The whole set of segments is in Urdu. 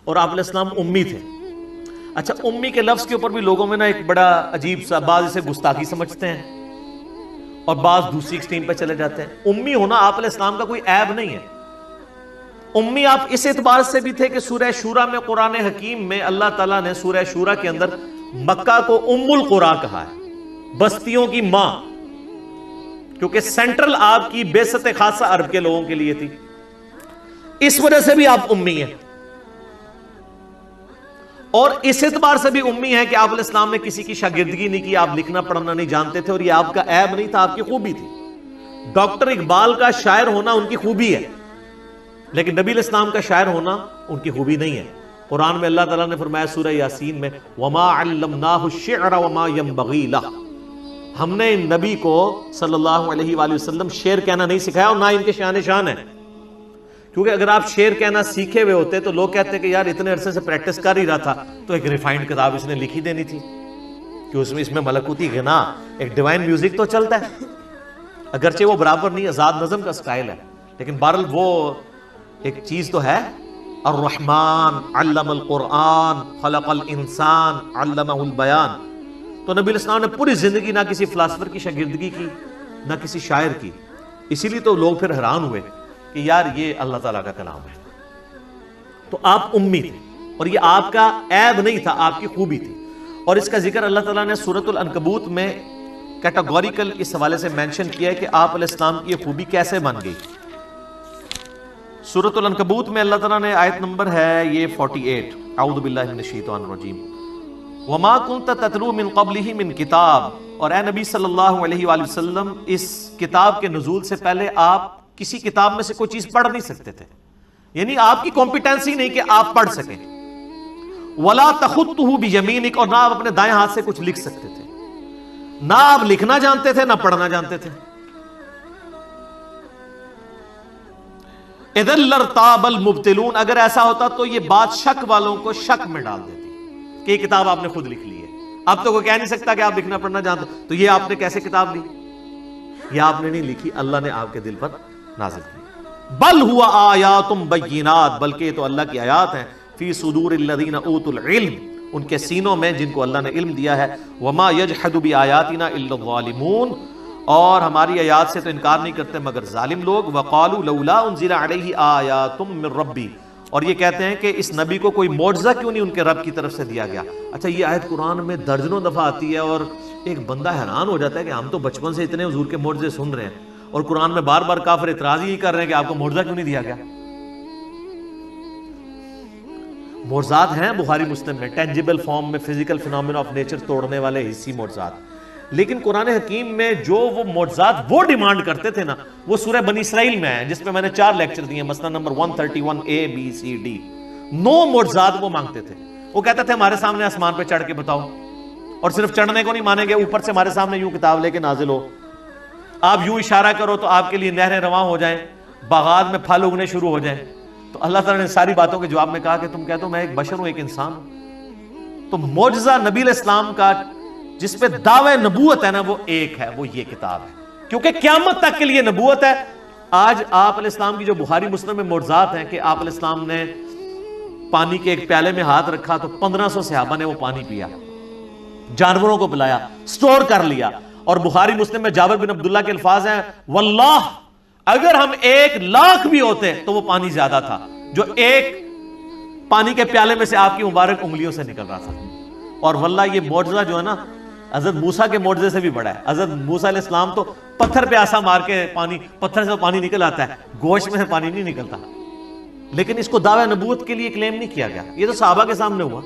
اور آپ علیہ السلام امی تھے. اچھا, امی کے لفظ کے اوپر بھی لوگوں میں نا ایک بڑا عجیب سا, بعض اسے گستاخی سمجھتے ہیں اور بعض دوسری ایکسٹریم پہ چلے جاتے ہیں. امی ہونا آپ علیہ السلام کا کوئی عیب نہیں ہے. امی آپ اس اعتبار سے بھی تھے کہ سورہ شورا میں, قرآن حکیم میں اللہ تعالیٰ نے سورہ شورا کے اندر مکہ کو ام القرا کہا ہے, بستیوں کی ماں, کیونکہ سینٹرل آپ کی بعثت خاصہ عرب کے لوگوں کے لیے تھی. اس وجہ سے بھی آپ امی ہیں, اور اس اعتبار سے بھی امی ہیں کہ آپ علیہ السلام نے کسی کی شاگردگی نہیں کی, آپ لکھنا پڑھنا نہیں جانتے تھے, اور یہ آپ کا عیب نہیں تھا, آپ کی خوبی تھی. ڈاکٹر اقبال کا شاعر ہونا ان کی خوبی ہے, لیکن نبی علیہ السلام کا شاعر ہونا ان کی خوبی نہیں ہے. قرآن میں اللہ تعالیٰ نے فرمایا سورہ یاسین میں, وَمَا عَلَّمْنَاهُ الشِّعْرَ وَمَا يَنبَغِي لَهُ, ہم نے نبی کو صلی اللہ علیہ وآلہ وسلم شعر کہنا نہیں سکھایا, اور نہ ان کے شان شان ہے. کیونکہ اگر آپ شعر کہنا سیکھے ہوئے ہوتے تو لوگ کہتے کہ یار اتنے عرصے سے پریکٹس کر ہی رہا تھا تو ایک ریفائنڈ کتاب اس نے لکھی دینی تھی, کہ اس میں ملکوتی غنا, ایک ڈیوائن میوزک تو چلتا ہے, اگرچہ وہ برابر نہیں, آزاد نظم کا سٹائل ہے, لیکن بہرحال وہ ایک چیز تو ہے. الرحمن علم القرآن خلق الانسان علمہ البیان. تو نبی علیہ السلام نے پوری زندگی نہ کسی فلاسفر کی شاگردگی کی, نہ کسی شاعر کی. اسی لیے تو لوگ پھر حیران ہوئے کہ یار یہ اللہ تعالیٰ کا کلام ہے. تو آپ امی تھے, اور یہ آپ کا عیب نہیں تھا, آپ کی خوبی تھی. اور اس کا ذکر اللہ تعالیٰ نے سورۃ العنکبوت میں کیٹاگوریکل اس حوالے سے مینشن کیا ہے کہ آپ علیہ السلام کی یہ خوبی کیسے بن گئی. سورۃ العنکبوت میں اللہ تعالیٰ نے آیت نمبر ہے یہ 48, اعوذ باللہ من الشیطان الرجیم, وما كنت تتلو من قبلہ من کتاب. اور اے نبی صلی اللہ علیہ وآلہ وسلم, اس کتاب کے نزول سے پہلے آپ کسی کتاب میں سے کوئی چیز پڑھ نہیں سکتے تھے, یعنی آپ کی کمپیٹنسی نہیں کہ آپ پڑھ سکیں. ولا تخطہ بیمینک, اور نہ آپ اپنے دائیں ہاتھ سے کچھ لکھ سکتے تھے, نہ آپ لکھنا جانتے تھے نہ پڑھنا جانتے تھے. اذا لارتاب المبطلون, اگر ایسا ہوتا تو یہ بات شک والوں کو شک میں ڈال دیتی کہ یہ کتاب آپ نے خود لکھ لی ہے. اب تو کوئی کہہ نہیں سکتا کہ آپ لکھنا پڑھنا جانتے, تو یہ آپ نے کیسے کتاب لی؟ یہ آپ نے نہیں لکھی, اللہ نے آپ کے دل پر نازل کی. بل ہوا آیات بینات, بلکہ یہ تو اللہ کی آیات ہیں, فی صدور الذین اوتوا العلم, ان کے سینوں میں جن کو اللہ نے علم دیا ہے. وما یجحد بآیاتنا الا الظالمون, اور ہماری آیات سے تو انکار نہیں کرتے مگر ظالم لوگ. وقالوا لولا انزل علیہ آیات من ربی, اور یہ کہتے ہیں کہ اس نبی کو کوئی معجزہ کیوں نہیں ان کے رب کی طرف سے دیا گیا. اچھا, یہ آیت قرآن میں درجنوں دفعہ آتی ہے, اور ایک بندہ حیران ہو جاتا ہے کہ ہم تو بچپن سے اتنے حضور کے معجزے سن رہے ہیں, اور قرآن میں بار بار کافر اعتراض ہی کر رہے ہیں کہ آپ کو معجزہ کیوں نہیں دیا گیا. معجزات ہیں بخاری مسلم میں, ٹینجیبل فارم میں, فزیکل فینومینا آف نیچر توڑنے والے حسی معجزات, لیکن قرآن حکیم میں جو وہ معجزات وہ ڈیمانڈ کرتے تھے نا, وہ سورہ بنی اسرائیل میں ہے, جس میں میں نے 4 لیکچر دیے, مثلا number 131 A B C D. 9 معجزات وہ مانگتے تھے. وہ کہتے تھے ہمارے سامنے آسمان پہ چڑھ کے بتاؤ, اور صرف چڑھنے کو نہیں مانیں گے, اوپر سے ہمارے سامنے یوں کتاب لے کے نازل ہو, آپ یوں اشارہ کرو تو آپ کے لیے نہریں رواں ہو جائیں, باغات میں پھل اگنے شروع ہو جائیں. تو اللہ تعالیٰ نے ساری باتوں کے جواب میں کہا کہ تم کہتے ہو میں ایک بشر ہوں, ایک انسان ہوں. تو معجزہ نبی علیہ السلام کا جس پہ دعوی نبوت ہے نا, وہ ایک ہے, وہ یہ کتاب ہے, کیونکہ قیامت تک کے لیے نبوت ہے. آج آپ علیہ السلام کی جو بخاری مسلم میں معجزات ہیں کہ آپ علیہ السلام نے پانی کے ایک پیالے میں ہاتھ رکھا تو 1500 صحابہ نے وہ پانی پیا, جانوروں کو پلایا, سٹور کر لیا. اور بخاری مسلم میں جابر بن عبداللہ کے الفاظ ہیں, واللہ اگر ہم 1,00,000 بھی ہوتے تو وہ پانی زیادہ تھا جو ایک پانی کے پیالے میں سے آپ کی مبارک انگلیوں سے نکل رہا تھا. اور واللہ یہ معجزہ جو ہے نا حضرت موسیٰ کے معجزے سے بھی بڑا ہے. حضرت موسیٰ علیہ السلام تو پتھر پہ آسا مار کے پتھر سے پانی نکل آتا ہے, گوشت میں سے پانی نہیں نکلتا. لیکن اس کو دعوی نبوت کے لیے کلیم نہیں کیا گیا, یہ تو صحابہ کے سامنے ہوا.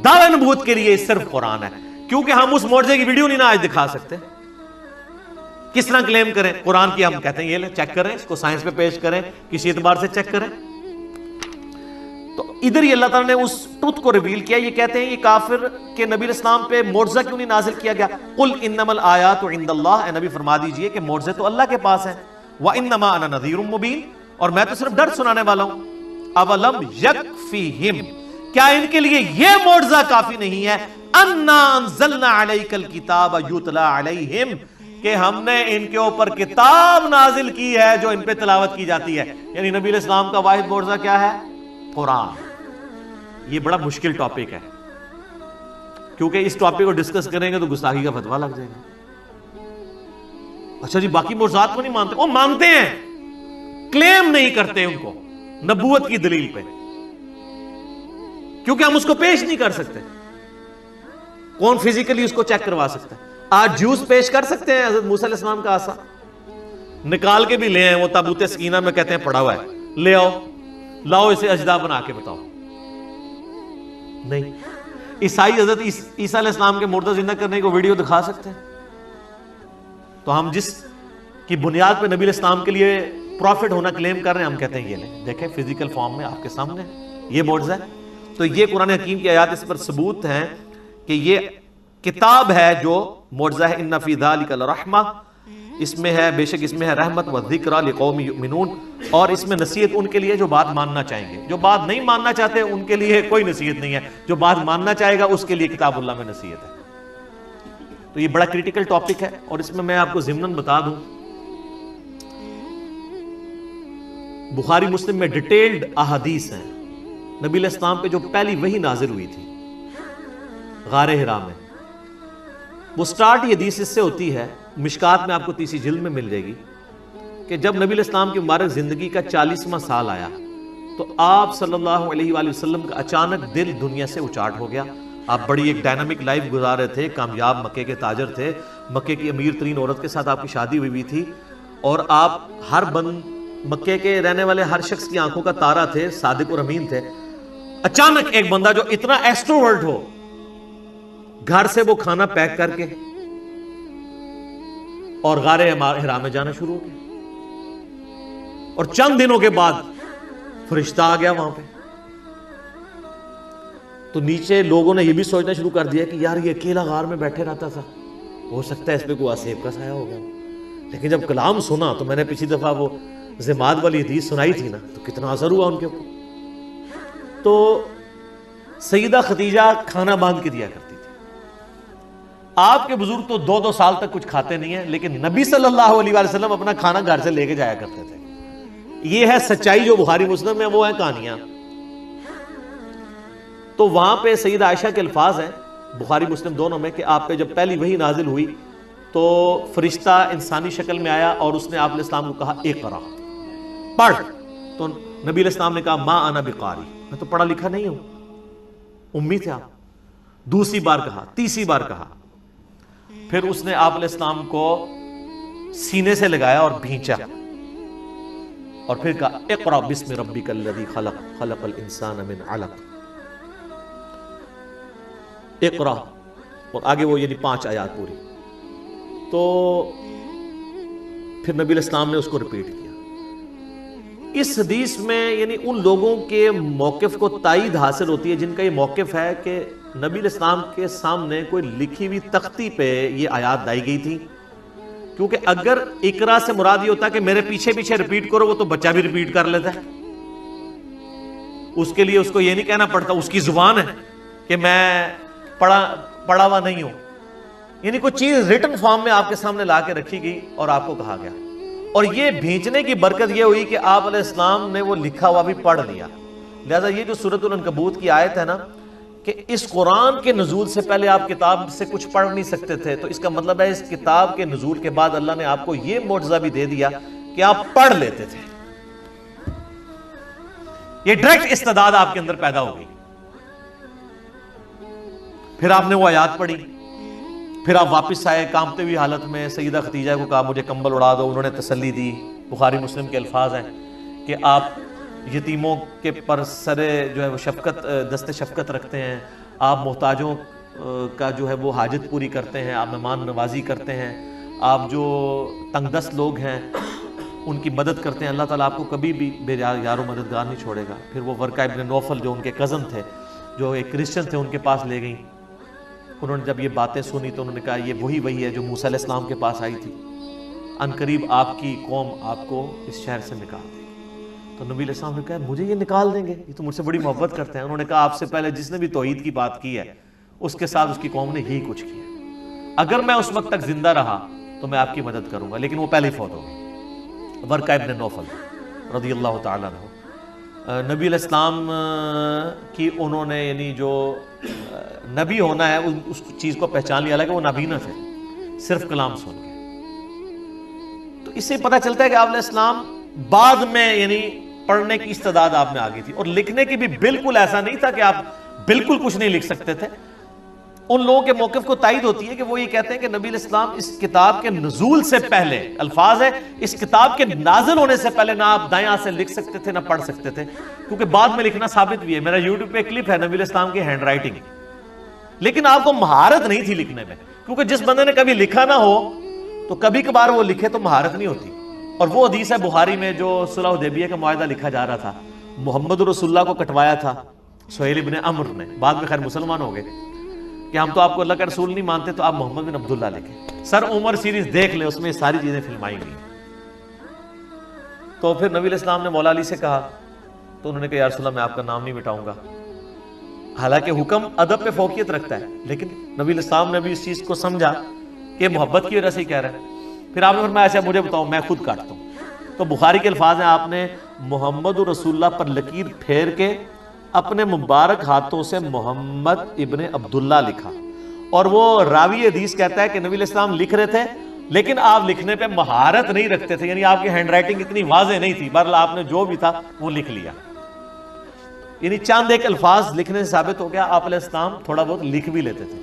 دعوی نبوت کے لیے صرف قرآن ہے, کیونکہ ہم اس معجزے کی ویڈیو نہیں نا آج دکھا سکتے. کس طرح کلیم کریں قرآن کی؟ ہم کہتے ہیں یہ لیں چیک کریں, اس کو سائنس پہ پیش کریں, کسی اعتبار سے چیک کریں. تو ادھر ہی اللہ تعالیٰ نے اس ٹروتھ کو ریویل کیا. یہ کہتے ہیں یہ کافر کہ نبی علیہ السلام پہ معجزہ کیوں نہیں نازل کیا گیا. قل انما الآیات عند اللہ, اے نبی فرما دیجئے کہ معجزے تو اللہ کے پاس ہیں. وانما انا نذیر مبین, اور میں تو صرف ڈر سنانے والا ہوں. اولم یکفیہم, کیا ان کے لیے یہ معجزہ کافی نہیں ہے؟ انا انزلنا علیک الکتاب یتلی علیہم, کہ ہم نے ان کے اوپر کتاب نازل کی ہے جو ان پہ تلاوت کی جاتی ہے. یعنی نبی علیہ السلام کا واحد معجزہ کیا ہے؟ قرآن. یہ بڑا مشکل ٹاپک ہے کیونکہ اس ٹاپک کو ڈسکس کریں گے تو گستاخی کا فتویٰ لگ جائے گا. اچھا جی باقی معجزات کو نہیں مانتے؟ وہ مانتے ہیں, کلیم نہیں کرتے ان کو نبوت کی دلیل پہ, کیونکہ ہم اس کو پیش نہیں کر سکتے. کون فزیکلی اس کو چیک کروا سکتا ہے؟ آج جوس پیش کر سکتے ہیں حضرت موسیٰ علیہ السلام کا عصا نکال کے بھی لے آئے, وہ تابوت سکینہ میں کہتے ہیں پڑا ہوا ہے, لے آؤ, لاؤ اسے اجدا بنا کے بتاؤ. نہیں. عیسائی حضرت عیسیٰ علیہ السلام کے مردہ زندہ کرنے کو ویڈیو دکھا سکتے ہیں. تو ہم جس کی بنیاد پہ نبی علیہ السلام کے لیے پروفٹ ہونا کلیم کر رہے ہیں, ہم کہتے ہیں یہ لیں دیکھیں فزیکل فارم میں آپ کے سامنے یہ معجزہ ہے. تو یہ قرآن حکیم کی آیات اس پر ثبوت ہیں کہ یہ کتاب ہے جو معجزہ ہے. ان فی ذلک لرحمہ, اس میں ہے, بے شک اس میں ہے رحمت و ذکر لقوم یؤمنون, اور اس میں نصیحت ان کے لیے جو بات ماننا چاہیں گے. جو بات نہیں ماننا چاہتے ان کے لیے کوئی نصیحت نہیں ہے, جو بات ماننا چاہے گا اس کے لیے کتاب اللہ میں نصیحت ہے. تو یہ بڑا کریٹیکل ٹاپک ہے, اور اس میں آپ کو ضمناً بتا دوں بخاری مسلم میں ڈیٹیلڈ احادیث ہیں نبی علیہ السلام پہ جو پہلی وحی نازل ہوئی تھی غار حرا میں. وہ سٹارٹ یہ حدیث اس سے ہوتی ہے, مشکات میں آپ کو 30 جلد میں مل جائے گی, کہ جب نبی علیہ السلام کی مبارک زندگی کا 40واں سال آیا تو آپ صلی اللہ علیہ وآلہ وسلم کا اچانک دل دنیا سے اچاٹ ہو گیا. آپ بڑی ایک ڈائنامک لائف گزار رہے تھے, کامیاب مکے کے تاجر تھے, مکے کی امیر ترین عورت کے ساتھ آپ کی شادی ہوئی تھی, اور آپ ہر مکے کے رہنے والے ہر شخص کی آنکھوں کا تارا تھے, صادق اور امین تھے. اچانک ایک بندہ جو اتنا ایکسٹروورٹ ہو, گھر سے وہ کھانا پیک کر کے اور غار حرا میں جانا شروع ہو گیا, اور چند دنوں کے بعد فرشتہ آ گیا وہاں پہ. تو نیچے لوگوں نے یہ بھی سوچنا شروع کر دیا کہ یار یہ اکیلا غار میں بیٹھے رہتا تھا, ہو سکتا ہے اس پہ کوئی آسیب کا سایہ ہو گیا. لیکن جب کلام سنا تو میں نے پچھلی دفعہ وہ زماد والی حدیث سنائی تھی نا, تو کتنا اثر ہوا ان کے اوپر. تو سیدہ خدیجہ کھانا باندھ کے دیا کرتی تھی. آپ کے بزرگ تو 2 سال تک کچھ کھاتے نہیں ہیں, لیکن نبی صلی اللہ علیہ وآلہ وسلم اپنا کھانا گھر سے لے کے جایا کرتے تھے. یہ ہے سچائی جو بخاری مسلم میں, وہ ہے کہانیاں. تو وہاں پہ سیدہ عائشہ کے الفاظ ہیں بخاری مسلم دونوں میں کہ آپ پہ جب پہلی وحی نازل ہوئی تو فرشتہ انسانی شکل میں آیا اور اس نے آپ علیہ السلام کو کہا اقرا, پڑھ. تو نبی علیہ السلام نے کہا ما انا بقاری, میں تو پڑھا لکھا نہیں ہوں, امی تھے آپ. دوسری بار کہا, تیسری بار کہا, پھر اس نے آپ علیہ السلام کو سینے سے لگایا اور بھینچا, اور پھر کہا اقرا بسم ربک الذی خلق خلق الانسان من علق, اقرا, اور آگے وہ یعنی 5 آیات پوری. تو پھر نبی علیہ السلام نے اس کو ریپیٹ کیا. اس حدیث میں یعنی ان لوگوں کے موقف کو تائید حاصل ہوتی ہے جن کا یہ موقف ہے کہ نبی علیہ السلام کے سامنے کوئی لکھی ہوئی تختی پہ یہ آیات لائی گئی تھی. کیونکہ اگر اقرا سے مراد یہ ہوتا کہ میرے پیچھے پیچھے ریپیٹ کرو, وہ تو بچہ بھی ریپیٹ کر لیتا ہے. اس کے لیے اس کو یہ نہیں کہنا پڑتا, اس کی زبان ہے کہ میں پڑھا ہوا نہیں ہوں. یعنی کوئی چیز ریٹن فارم میں آپ کے سامنے لا کے رکھی گئی اور آپ کو کہا گیا. اور یہ بھیجنے کی برکت یہ ہوئی کہ آپ علیہ السلام نے وہ لکھا ہوا بھی پڑھ لیا. لہذا یہ جو سورۃ العنکبوت کی آیت ہے نا کہ اس قرآن کے نزول سے پہلے آپ کتاب سے کچھ پڑھ نہیں سکتے تھے, تو اس کا مطلب ہے اس کتاب کے نزول کے بعد اللہ نے آپ کو یہ معجزہ بھی دے دیا کہ آپ پڑھ لیتے تھے. یہ ڈائریکٹ استعداد آپ کے اندر پیدا ہو گئی. پھر آپ نے وہ آیات پڑھی, پھر آپ واپس آئے کانپتے ہوئی حالت میں, سیدہ خدیجہ کو کہا مجھے کمبل اڑا دو, انہوں نے تسلی دی. بخاری مسلم کے الفاظ ہیں کہ آپ یتیموں کے پر سرے جو ہے وہ شفقت, دست شفقت رکھتے ہیں, آپ محتاجوں کا جو ہے وہ حاجت پوری کرتے ہیں, آپ مہمان نوازی کرتے ہیں, آپ جو تنگ دست لوگ ہیں ان کی مدد کرتے ہیں. اللہ تعالیٰ آپ کو کبھی بھی بے یار و مددگار نہیں چھوڑے گا. پھر وہ ورقہ ابن نوفل جو ان کے کزن تھے, جو ایک کرسچن تھے, ان کے پاس لے گئیں. انہوں نے جب یہ باتیں سنی تو انہوں نے کہا یہ وہی ہے جو موسیٰ علیہ السلام کے پاس آئی تھی, ان قریب آپ کی قوم آپ کو اس شہر سے نکال دے گی. تو نبی علیہ السلام نے کہا مجھے یہ نکال دیں گے, یہ تو مجھ سے بڑی محبت کرتے ہیں. انہوں نے کہا آپ سے پہلے جس نے بھی توحید کی بات کی ہے اس کے ساتھ اس کی قوم نے یہی کچھ کیا. اگر میں اس وقت تک زندہ رہا تو میں آپ کی مدد کروں گا, لیکن وہ پہلے ہی فوت ہو گئے. ورقہ ابن نوفل رضی اللہ تعالیٰ عنہ نبی علیہ السلام کی انہوں نے یعنی جو نبی ہونا ہے اس چیز کو پہچان لیا کہ وہ نبی نہ تھے صرف کلام سن کے. تو اس سے پتہ چلتا ہے کہ آپ علیہ السلام بعد میں یعنی پڑھنے کی استعداد آپ میں آ گئی تھی, اور لکھنے کی بھی بالکل ایسا نہیں تھا کہ آپ بالکل کچھ نہیں لکھ سکتے تھے. ان لوگوں کے موقف کو تائید ہوتی ہے کہ وہ یہ کہتے ہیں کہ نبی علیہ السلام اس کتاب کے نزول سے پہلے, الفاظ ہے اس کتاب کے نازل ہونے سے پہلے نہ آپ دائیں ہاتھ سے لکھ سکتے تھے نہ پڑھ سکتے تھے, کیونکہ بعد میں لکھنا ثابت بھی ہے. میرا یوٹیوب پہ کلپ ہے نبی علیہ السلام کی ہینڈ رائٹنگ, لیکن آپ کو مہارت نہیں تھی لکھنے میں, کیونکہ جس بندے نے کبھی لکھا نہ ہو تو کبھی کبھار وہ لکھے تو مہارت نہیں ہوتی. اور وہ حدیث ہے بخاری میں جو صلح حدیبیہ کا معاہدہ لکھا جا رہا تھا, محمد رسول اللہ کو کٹوایا تھا سہیل بن عمرو نے, بعد میں خیر مسلمان ہو گئے, کہ ہم تو آپ کو اللہ کا رسول نہیں مانتے تو آپ محمد بن عبداللہ لکھیں. سر عمر سیریز دیکھ لیں, اس میں ساری چیزیں فلمائی گئی. تو پھر نبی علیہ السلام نے مولا علی سے کہا, تو انہوں نے کہا یا رسول اللہ میں آپ کا نام نہیں مٹاؤں گا. حالانکہ حکم ادب پہ فوقیت رکھتا ہے, لیکن نبی علیہ السلام نے بھی اس چیز کو سمجھا کہ محبت کی وجہ سے ہی کہہ رہا ہے. پھر آپ نے فرمایا ایسا مجھے بتاؤ میں خود کاٹتا ہوں. تو بخاری کے الفاظ ہیں, آپ نے محمد رسول اللہ پر لکیر پھیر کے اپنے مبارک ہاتھوں سے محمد ابن عبداللہ لکھا. اور وہ راوی حدیث کہتا ہے کہ نبی علیہ السلام لکھ رہے تھے لیکن آپ لکھنے پہ مہارت نہیں رکھتے تھے, یعنی آپ کی ہینڈ رائٹنگ اتنی واضح نہیں تھی, بہرحال آپ نے جو بھی تھا وہ لکھ لیا. یعنی چاند ایک الفاظ لکھنے سے ثابت ہو گیا آپ علیہ السلام تھوڑا بہت لکھ بھی لیتے تھے,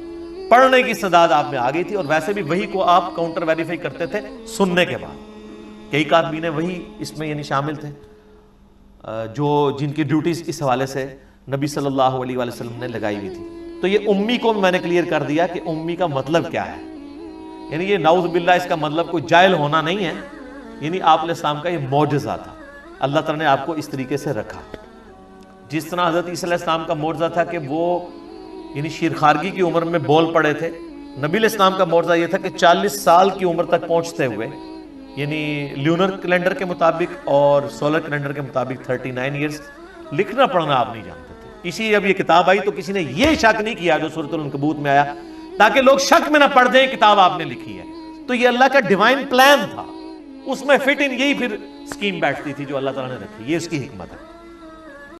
پڑھنے کی استعداد آپ میں آ گئی تھی. اور ویسے بھی وہی کو آپ کاؤنٹر ویریفائی کرتے تھے سننے کے بعد. کئی کاتبین وہی اس میں یعنی شامل تھے جو جن کی ڈیوٹیز اس حوالے سے نبی صلی اللہ علیہ وآلہ وسلم نے لگائی ہوئی تھی. تو یہ امی کو میں نے کلیئر کر دیا کہ امی کا مطلب کیا ہے. یعنی یہ نعوذ باللہ اس کا مطلب کوئی جاہل ہونا نہیں ہے, یعنی آپ علیہ السلام کا یہ معجزہ تھا. اللہ تعالیٰ نے آپ کو اس طریقے سے رکھا. جس طرح حضرت عیسیٰ علیہ السلام کا معجزہ تھا کہ وہ یعنی شیرخارگی کی عمر میں بول پڑے تھے, نبی علیہ السلام کا معجزہ یہ تھا کہ 40 سال کی عمر تک پہنچتے ہوئے, یعنی لیونر کیلنڈر کے مطابق اور سولر کیلنڈر کے مطابق 39 ایئرز, لکھنا پڑھنا آپ نہیں جانتے تھے. اسی جب یہ کتاب آئی تو کسی نے یہ شک نہیں کیا جو سورۃ العنکبوت میں آیا, تاکہ لوگ شک میں نہ پڑ جائیں کتاب آپ نے لکھی ہے. تو یہ اللہ کا ڈیوائن پلان تھا, اس میں فٹ ان یہی پھر اسکیم بیٹھتی تھی جو اللہ تعالیٰ نے رکھی. یہ اس کی حکمت ہے.